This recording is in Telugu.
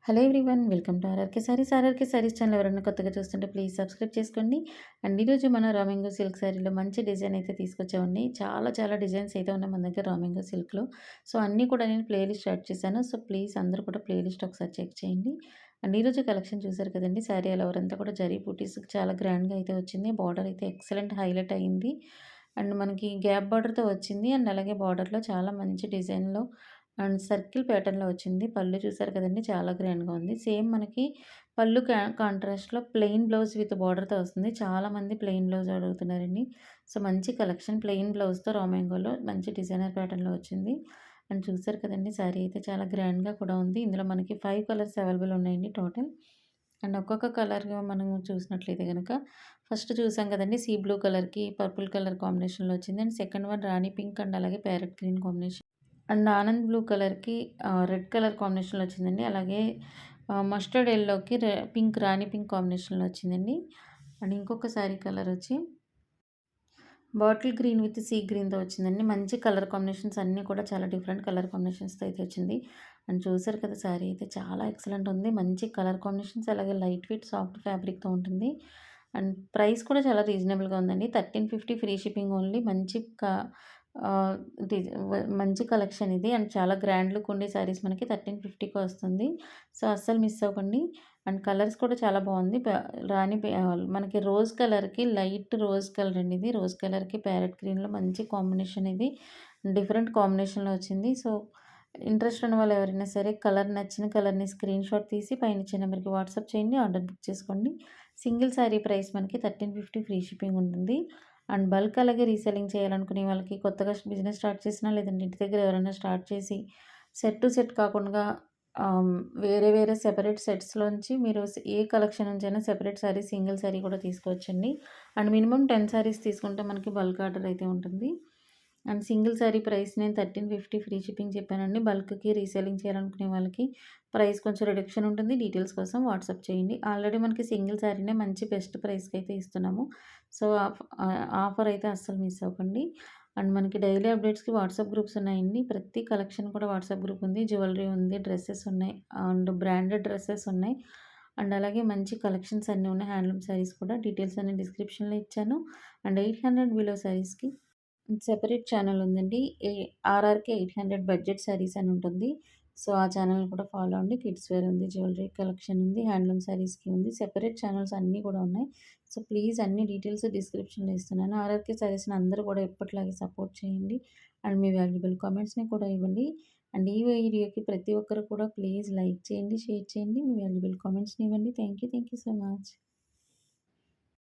Hello everyone. Welcome to RRK saris channel. ఎవరైనా కొత్తగా చూస్తుంటే ప్లీజ్ సబ్స్క్రైబ్ చేసుకోండి. అండ్ ఈరోజు మనం రామింగో సిల్క్ శారీలో మంచి డిజైన్ అయితే తీసుకొచ్చామండి. చాలా చాలా డిజైన్స్ అయితే ఉన్నాయి మన దగ్గర రామింగో సిల్క్‌లో. సో, అన్నీ కూడా నేను ప్లేలిస్ట్ స్టార్ట్ చేశాను. సో, ప్లీజ్ అందరూ కూడా ప్లేలిస్ట్ ఒకసారి చెక్ చేయండి. అండ్ ఈరోజు కలెక్షన్ చూసారు కదండీ! శారీ ఆల్ ఓవర్ అంతా కూడా జరీ బూటీస్ చాలా గ్రాండ్‌గా అయితే వచ్చింది. బార్డర్ అయితే ఎక్సలెంట్ హైలైట్ అయింది. అండ్ మనకి గ్యాప్ బార్డర్‌తో వచ్చింది. అండ్ అలాగే బార్డర్‌లో చాలా మంచి డిజైన్‌లో అండ్ సర్కిల్ ప్యాటర్న్‌లో వచ్చింది. పళ్ళు చూసారు కదండీ! చాలా గ్రాండ్‌గా ఉంది. సేమ్ మనకి పళ్ళు కాంట్రాస్ట్‌లో ప్లెయిన్ బ్లౌజ్ విత్ బార్డర్‌తో వస్తుంది. చాలామంది ప్లెయిన్ బ్లౌజ్ అడుగుతున్నారండి. సో, మంచి కలెక్షన్ ప్లెయిన్ బ్లౌజ్‌తో రామాంగోలో మంచి డిజైనర్ ప్యాటర్న్‌లో వచ్చింది. అండ్ చూసారు కదండీ! శారీ అయితే చాలా గ్రాండ్‌గా కూడా ఉంది. ఇందులో మనకి 5 కలర్స్ అవైలబుల్ ఉన్నాయండి టోటల్. అండ్ ఒక్కొక్క కలర్‌గా మనం చూసినట్లయితే గనక ఫస్ట్ చూసాం కదండీ! సీ బ్లూ కలర్‌కి పర్పుల్ కలర్ కాంబినేషన్‌లో వచ్చింది. And second one rani pink and అలాగే ప్యారెట్ గ్రీన్ కాంబినేషన్. అండ్ ఆనంద్ బ్లూ కలర్‌కి రెడ్ కలర్ కాంబినేషన్‌లో వచ్చిందండి. అలాగే మస్టర్డ్ యెల్లోకి పింక్ రాణి పింక్ కాంబినేషన్‌లో వచ్చిందండి. అండ్ ఇంకొక శారీ కలర్ వచ్చి బాటిల్ గ్రీన్ విత్ సీ గ్రీన్‌తో వచ్చిందండి. మంచి కలర్ కాంబినేషన్స్ అన్నీ కూడా చాలా డిఫరెంట్ కలర్ కాంబినేషన్స్‌తో అయితే వచ్చింది. అండ్ చూసారు కదా! శారీ అయితే చాలా ఎక్సలెంట్ ఉంది. మంచి కలర్ కాంబినేషన్స్ అలాగే లైట్ వెయిట్ సాఫ్ట్ ఫ్యాబ్రిక్‌తో ఉంటుంది. అండ్ ప్రైస్ కూడా చాలా రీజనబుల్‌గా ఉందండి. 1350 ఫ్రీ షిప్పింగ్ ఓన్లీ. మంచి ఆహ్, డిజ మంచి కలెక్షన్ ఇది. అండ్ చాలా గ్రాండ్ లుక్ ఉండే శారీస్ మనకి 1350కి వస్తుంది. సో, అస్సలు మిస్ అవ్వకండి. అండ్ కలర్స్ కూడా చాలా బాగుంది. మనకి రోజ్ కలర్‌కి లైట్ రోజ్ కలర్ అండి ఇది. రోజ్ కలర్‌కి ప్యారెట్ గ్రీన్‌లో మంచి కాంబినేషన్ ఇది. డిఫరెంట్ కాంబినేషన్‌లో వచ్చింది. సో, ఇంట్రెస్ట్ ఉన్న వాళ్ళు ఎవరైనా సరే నచ్చిన కలర్‌ని స్క్రీన్‌షాట్ తీసి పైన ఇచ్చే నెంబర్‌కి వాట్సాప్ చేయండి. ఆర్డర్ బుక్ చేసుకోండి. సింగిల్ శారీ ప్రైస్ మనకి 1350 ఫ్రీ షిప్పింగ్ ఉంటుంది. అండ్ బల్క్ అలాగే రీసెల్లింగ్ చేయాలనుకునే వాళ్ళకి కొత్తగా బిజినెస్ స్టార్ట్ చేసినా లేదంటే ఇంటి దగ్గర ఎవరైనా స్టార్ట్ చేసి సెట్ టు సెట్ కాకుండా ఆహ్, వేరే వేరే సెపరేట్ సెట్స్‌లోంచి మీరు ఏ కలెక్షన్ నుంచైనా సెపరేట్ శారీ, సింగిల్ శారీ కూడా తీసుకోవచ్చండి. అండ్ మినిమమ్ 10 శారీస్ తీసుకుంటే మనకి బల్క్ ఆర్డర్ అయితే ఉంటుంది. అండ్ సింగిల్ శారీ ప్రైస్ నేను 1350 ఫ్రీ షిప్పింగ్ చెప్పానండి. బల్క్‌కి రీసెల్లింగ్ చేయాలనుకునే వాళ్ళకి ప్రైస్ కొంచెం రిడక్షన్ ఉంటుంది. డీటెయిల్స్ కోసం వాట్సాప్ చేయండి. ఆల్రెడీ మనకి సింగిల్ శారీనే మంచి బెస్ట్ ప్రైస్‌కి అయితే ఇస్తున్నాము. సో, ఆఫర్ అయితే అస్సలు మిస్ అవ్వకండి. అండ్ మనకి డైలీ అప్డేట్స్‌కి వాట్సాప్ గ్రూప్స్ ఉన్నాయండి. ప్రతి కలెక్షన్ కూడా వాట్సాప్ గ్రూప్ ఉంది. జ్యువెలరీ ఉంది, డ్రెసెస్ ఉన్నాయి. అండ్ బ్రాండెడ్ డ్రెసెస్ ఉన్నాయి. అండ్ అలాగే మంచి కలెక్షన్స్ అన్నీ ఉన్నాయి. హ్యాండ్లూమ్ శారీస్ కూడా డీటెయిల్స్ అన్ని డిస్క్రిప్షన్‌లో ఇచ్చాను. అండ్ 800 బిలో శారీస్‌కి సెపరేట్ ఛానెల్ ఉందండి. ఆర్ఆర్‌కే 800 బడ్జెట్ శారీస్ అని ఉంటుంది. సో, ఆ ఛానెల్‌ని కూడా ఫాలో అవ్వండి. కిడ్స్ వేర్ ఉంది, జ్యువెలరీ కలెక్షన్ ఉంది, హ్యాండ్లూమ్ శారీస్‌కి ఉంది. సెపరేట్ ఛానెల్స్ అన్నీ కూడా ఉన్నాయి. సో, ప్లీజ్ అన్ని డీటెయిల్స్ డిస్క్రిప్షన్‌లో ఇస్తున్నాను. ఆర్ఆర్‌కే శారీస్‌ని అందరూ కూడా ఎప్పటిలాగే సపోర్ట్ చేయండి. అండ్ మీ వాల్యుబుల్ కామెంట్స్‌ని కూడా ఇవ్వండి. అండ్ ఈ వీడియోకి ప్రతి ఒక్కరు కూడా ప్లీజ్ లైక్ చేయండి, షేర్ చేయండి. మీ వాల్యుబుల్ కామెంట్స్‌ని ఇవ్వండి. Thank you so much.